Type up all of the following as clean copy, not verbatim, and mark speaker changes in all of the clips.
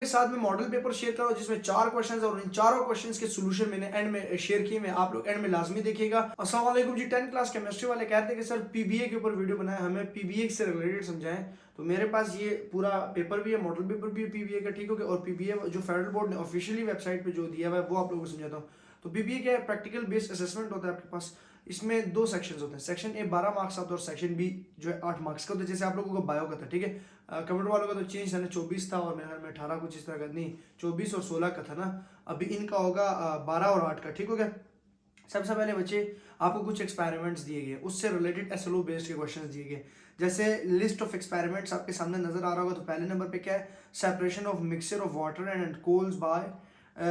Speaker 1: के साथ में मॉडल पेपर शेयर करो जिसमें 4 क्वेश्चंस और इन चारों क्वेश्चंस के सॉल्यूशन मैंने एंड में शेयर किए, मैं आप लोग एंड में लाजमी देखिएगा। अस्सलाम वालेकुम जी। 10th क्लास केमिस्ट्री वाले कहते हैं कि सर पीबीए के ऊपर वीडियो बनाए, हमें पीबीए से रिलेटेड समझाएं। तो मेरे पास ये पूरा पेपर भी है, मॉडल पेपर भी है पीबीए का, ठीक हो गया। और पीबीए जो फेडरल बोर्ड ने ऑफिशियली वेबसाइट पे जो दिया हुआ है वो आप लोगों को समझाता हूँ। तो पीबीए क्या है, प्रैक्टिकल बेस्ड असेसमेंट होता है आपके पास। इसमें 2 सेक्शंस होते हैं, सेक्शन ए 12 मार्क्स का और सेक्शन बी जो है 8 मार्क्स का होता है। जैसे आप लोगों को बायो का था, ठीक है, कंप्यूटर वालों का तो चेंज था ना, 24 था और मेरे ख्याल में 18 कुछ इस तरह का, नहीं 24 और 16 का था ना। अभी इनका होगा 12 और 8 का, ठीक हो गया। सबसे पहले बच्चे आपको कुछ एक्सपेरिमेंट्स दिए गए, उससे रिलेटेड एसएलओ बेस्ड के क्वेश्चंस दिए गए। जैसे लिस्ट ऑफ एक्सपेरिमेंट्स आपके सामने नजर आ रहा होगा। तो पहले नंबर पे क्या है, separation of mixture of water and coals by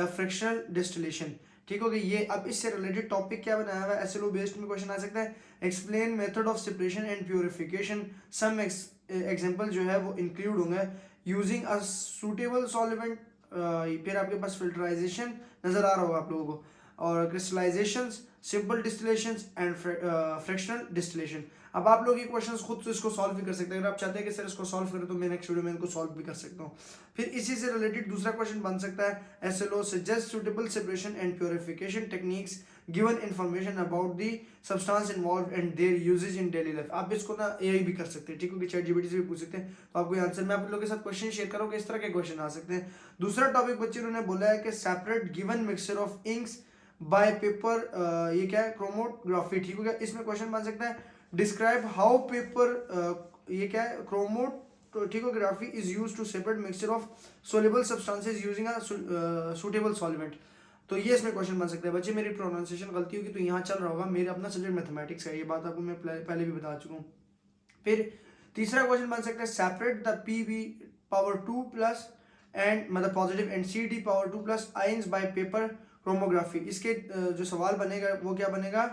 Speaker 1: fractional distillation, ठीक हो गया। ये अब इससे रिलेटेड टॉपिक क्या बनाया हुआ है, एसएलओ बेस्ड में क्वेश्चन आ सकता है। Explain method of separation and purification, some example जो है वो इंक्लूड होंगे। यूजिंग अ सूटेबल सॉल्वेंट, फिर आपके पास फिल्टराइजेशन नजर आ रहा होगा आप लोगों को, और क्रिस्टलाइजेशंस, सिंपल डिस्टिलेशंस एंड फ्रैक्शनल डिस्टिलेशन। अब आप लोग ये क्वेश्चंस खुद से इसको सॉल्व भी कर सकते हैं। अगर आप चाहते हैं कि सर इसको सॉल्व करें तो मैं नेक्स्ट वीडियो में इनको सॉल्व भी कर सकता हूँ। फिर इसी से रिलेटेड दूसरा क्वेश्चन बन सकता है, SLO suggest suitable separation and purification techniques given information about the substance involve and their uses in daily life. आप इसको ना एआई भी कर सकते हैं, ठीक है, कि चैट जीपीटी से भी पूछ सकते हैं। तो आपको आंसर मैं आप लोगों के साथ क्वेश्चन शेयर करूँगा, इस तरह के क्वेश्चन आ सकते हैं। दूसरा टॉपिक बच्चे उन्होंने बोला है कि separate given mixture of inks by paper, ये क्या है, क्रोमोग्राफी, ठीक हो गया। इसमें क्वेश्चन बन सकता है, डिस्क्राइब हाउ पेपर, ये क्या है, chromatography is used to separate mixture of soluble substances using a suitable solvent. तो ये इसमें क्वेश्चन बन सकता है। बच्चे मेरी प्रोनाउंसिएशन गलती होगी तो यहाँ चल रहा होगा, मेरा अपना सब्जेक्ट मैथमेटिक्स है, ये बात आपको मैं पहले भी बता चुका हूँ। फिर तीसरा क्वेश्चन बन सकता है, separate the P B power 2 plus and मतलब positive and C D power 2 plus ions by paper chromatography. इसके जो सवाल बनेगा वो क्या बनेगा,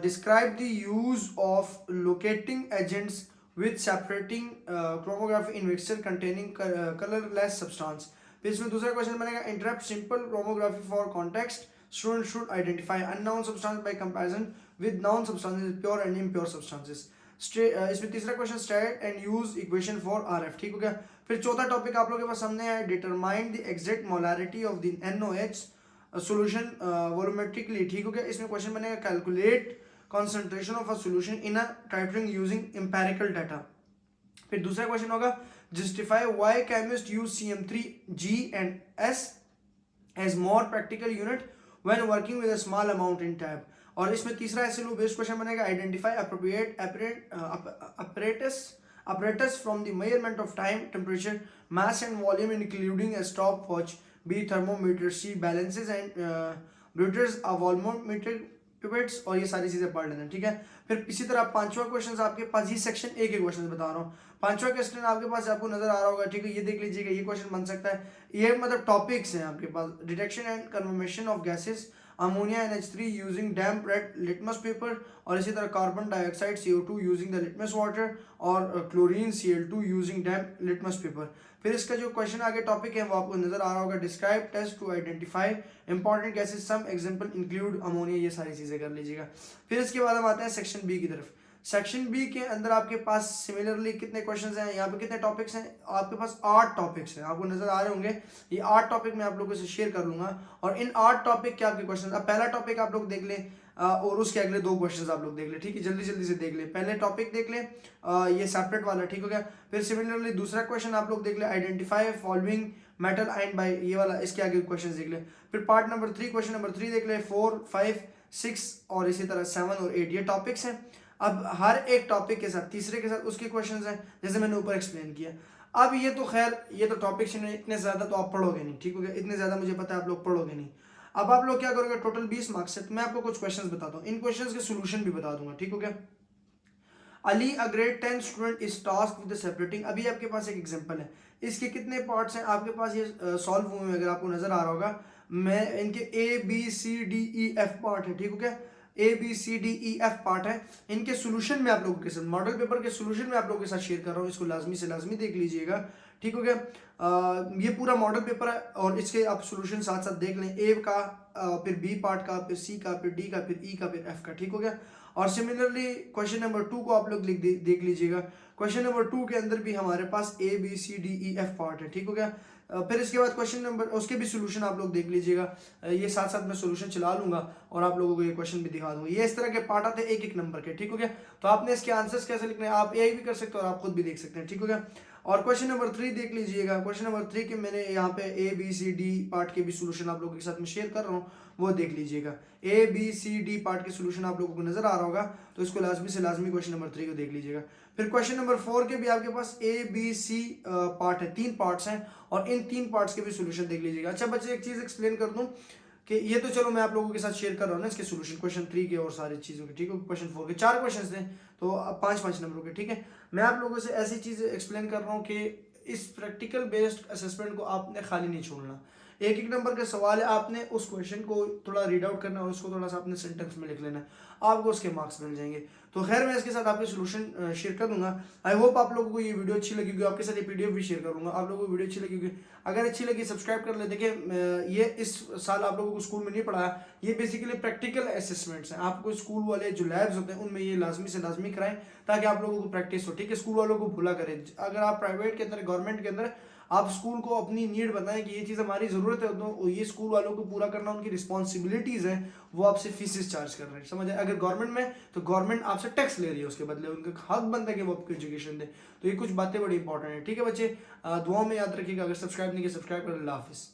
Speaker 1: describe the use of locating agents with separating chromatography in mixture containing colourless substance. फिर इसमें दूसरा क्वेश्चन बनेगा, interpret simple chromatography for context, student should identify unknown substance by comparison with known substances, pure and impure substances. इसमें तीसरा question, state and use equation for RF, ठीक हो गया। फिर चौथा टॉपिक आप लोगों के पास सामने है, determine the exact molarity of the NOH solution volumetrically, ठीक हो गया। इसमें क्वेश्चन बनेगा, calculate concentration of a solution in a titrating using empirical data। फिर दूसरा क्वेश्चन होगा, justify why chemists use CM3G and S as more practical unit when working with a small amount in tab। और इसमें तीसरा SLO based question बनेगा, identify appropriate apparatus from the measurement of time, temperature, mass and volume including a stopwatch, B thermometer, C balances and Reuters a volumetric pipettes, और ये सारी चीजें पढ़ लेना, ठीक है। फिर इसी तरह पांचवा क्वेश्चन आपके पास, ये सेक्शन ए के क्वेश्चन बता रहा हूँ। पांचवा क्वेश्चन आपके पास आपको नजर आ रहा होगा, ठीक है, ये देख लीजिएगा। ये क्वेश्चन बन सकता है, ये मतलब टॉपिक्स हैं आपके पास, detection and confirmation of gases, ammonia NH3 using damp red litmus paper, और इसी तरह carbon dioxide CO2 using the litmus water, और chlorine Cl2 using damp litmus paper. फिर इसका जो क्वेश्चन आगे टॉपिक है वो आपको नजर आ रहा होगा, describe test to identify important gases, some example include ammonia, ये सारी चीजें कर लीजिएगा। फिर इसके बाद हम आते हैं सेक्शन बी की तरफ। सेक्शन बी के अंदर आपके पास सिमिलरली कितने क्वेश्चंस हैं, यहाँ पे कितने टॉपिक्स हैं, आपके पास 8 टॉपिक्स हैं, आपको नजर आ रहे होंगे। ये 8 टॉपिक मैं आप लोगों से शेयर कर लूंगा, और इन 8 टॉपिक के आपके क्वेश्चन, अब पहला टॉपिक आप लोग देख लें और उसके अगले 2 क्वेश्चंस आप लोग देख ले, ठीक है, जल्दी जल्दी से देख ले। पहले टॉपिक देख ले, ये सेपरेट वाला, ठीक हो गया। फिर सिमिलरली दूसरा क्वेश्चन आप लोग देख ले, identify following metal ion bye, ये वाला, इसके आगे क्वेश्चन देख ले। फिर पार्ट नंबर 3, क्वेश्चन नंबर 3 देख ले, 4, 5, 6 और इसी तरह 7 और 8, ये टॉपिक्स हैं। अब हर एक टॉपिक के साथ, तीसरे के साथ उसके क्वेश्चंस हैं, जैसे मैंने ऊपर एक्सप्लेन किया। अब ये तो खैर, ये तो टॉपिक्स इतने ज्यादा तो आप पढ़ोगे नहीं, ठीक हो गया, इतने ज्यादा मुझे पता है आप लोग पढ़ोगे नहीं। अब आप लोग क्या करोगे, टोटल 20 मार्क्स है, तो मैं आपको कुछ क्वेश्चंस बताता हूँ, इन क्वेश्चंस के सॉल्यूशन भी बता दूंगा, ठीक हो गया। अली अ grade 10 student is task with separating, अभी आपके पास एक एग्जांपल है, इसके कितने पार्ट्स हैं आपके पास, ये सॉल्व हुए अगर आपको नजर आ रहा होगा, मैं इनके ABCDEF पार्ट है, ठीक हो गया, ABCDEF पार्ट है। इनके सॉल्यूशन में आप लोगों के साथ, मॉडल पेपर के सॉल्यूशन में आप लोगों के साथ शेयर कर रहा हूँ, इसको लाजमी से लाजमी देख लीजिएगा, ठीक हो गया। ये पूरा मॉडल पेपर है और इसके आप सॉल्यूशन साथ साथ देख लें, ए का, फिर बी पार्ट का, फिर सी का, फिर डी का, फिर ई का, फिर एफ का, ठीक हो गया। और सिमिलरली क्वेश्चन नंबर 2 को आप लोग देख लीजिएगा। क्वेश्चन नंबर 2 के अंदर भी हमारे पास ABCDEF पार्ट है, ठीक हो गया। फिर इसके बाद क्वेश्चन नंबर उसके भी सोल्यूशन आप लोग देख लीजिएगा। ये साथ साथ मैं सोल्यूशन चला लूंगा और आप लोगों को ये क्वेश्चन भी दिखा दूंगा। ये इस तरह के पार्ट आते हैं एक एक नंबर के, ठीक हो गया। तो आपने इसके आंसर्स कैसे लिखने हैं आप यही भी कर सकते हो और आप खुद भी देख सकते हैं, ठीक हो गया। और क्वेश्चन नंबर 3 देख लीजिएगा। क्वेश्चन नंबर 3 के मैंने यहाँ पे ABCD पार्ट के भी सोल्यूशन आप लोगों के साथ में शेयर कर रहा हूँ, वो देख लीजिएगा। ABCD पार्ट के सोल्यूशन आप लोगों को नजर आ रहा होगा, तो इसको लाजमी से लाजमी क्वेश्चन नंबर 3 को देख लीजिएगा। फिर क्वेश्चन नंबर 4 के भी आपके पास ABC पार्ट है, 3 पार्ट्स हैं और इन 3 पार्ट्स के भी सोल्यूशन देख लीजिएगा। अच्छा बच्चे एक चीज एक्सप्लेन कर दूं कि ये तो चलो मैं आप लोगों के साथ शेयर कर रहा हूँ ना इसके सोल्यूशन क्वेश्चन 3 के और सारी चीज़ों के, ठीक है। क्वेश्चन 4 के 4 क्वेश्चन थे तो 5-5 नंबरों के, ठीक है। मैं आप लोगों से ऐसी चीज़ एक्सप्लेन कर रहा हूँ कि इस प्रैक्टिकल बेस्ड असेसमेंट को आपने खाली नहीं छोड़ना। एक एक नंबर का सवाल है, आपने उस क्वेश्चन को थोड़ा रीड आउट करना है और उसको थोड़ा सा अपने सेंटेंस में लिख लेना है, आपको उसके मार्क्स मिल जाएंगे। तो खैर मैं इसके साथ आपके सोल्यूशन शेयर कर दूंगा। आई होप आप लोगों को ये वीडियो अच्छी लगेगी, आपके साथ ये PDF भी शेयर करूंगा। आप लोगों को वीडियो अच्छी लगेगी, अगर अच्छी लगी सब्सक्राइब कर ले। देखिए ये इस साल आप लोगों को स्कूल में नहीं पढ़ाया, ये बेसिकली प्रैक्टिकल असेसमेंट्स हैं। आपको स्कूल वाले जो लैब्स होते हैं उनमें ये लाजमी से लाजमी कराएं ताकि आप लोगों को प्रैक्टिस हो, ठीक है। स्कूल वालों को भूला करें। अगर आप प्राइवेट के अंदर गवर्नमेंट के अंदर आप स्कूल को अपनी नीड बताएं कि ये चीज़ हमारी ज़रूरत है, तो ये स्कूल वालों को पूरा करना उनकी रिस्पॉन्सिबिलिटीज़ है, वो आपसे फीसेस चार्ज कर रहे हैं, समझ आए। अगर गवर्नमेंट में तो गवर्नमेंट आपसे टैक्स ले रही है, उसके बदले उनका हक बनता है कि वो आपको एजुकेशन दे। तो ये कुछ बातें बड़ी इंपॉर्टेंट है, ठीक है बच्चे। दुआओं में याद रखिएगा। अगर सब्सक्राइब नहीं किया सब्सक्राइब करें। अल्लाह हाफिज़।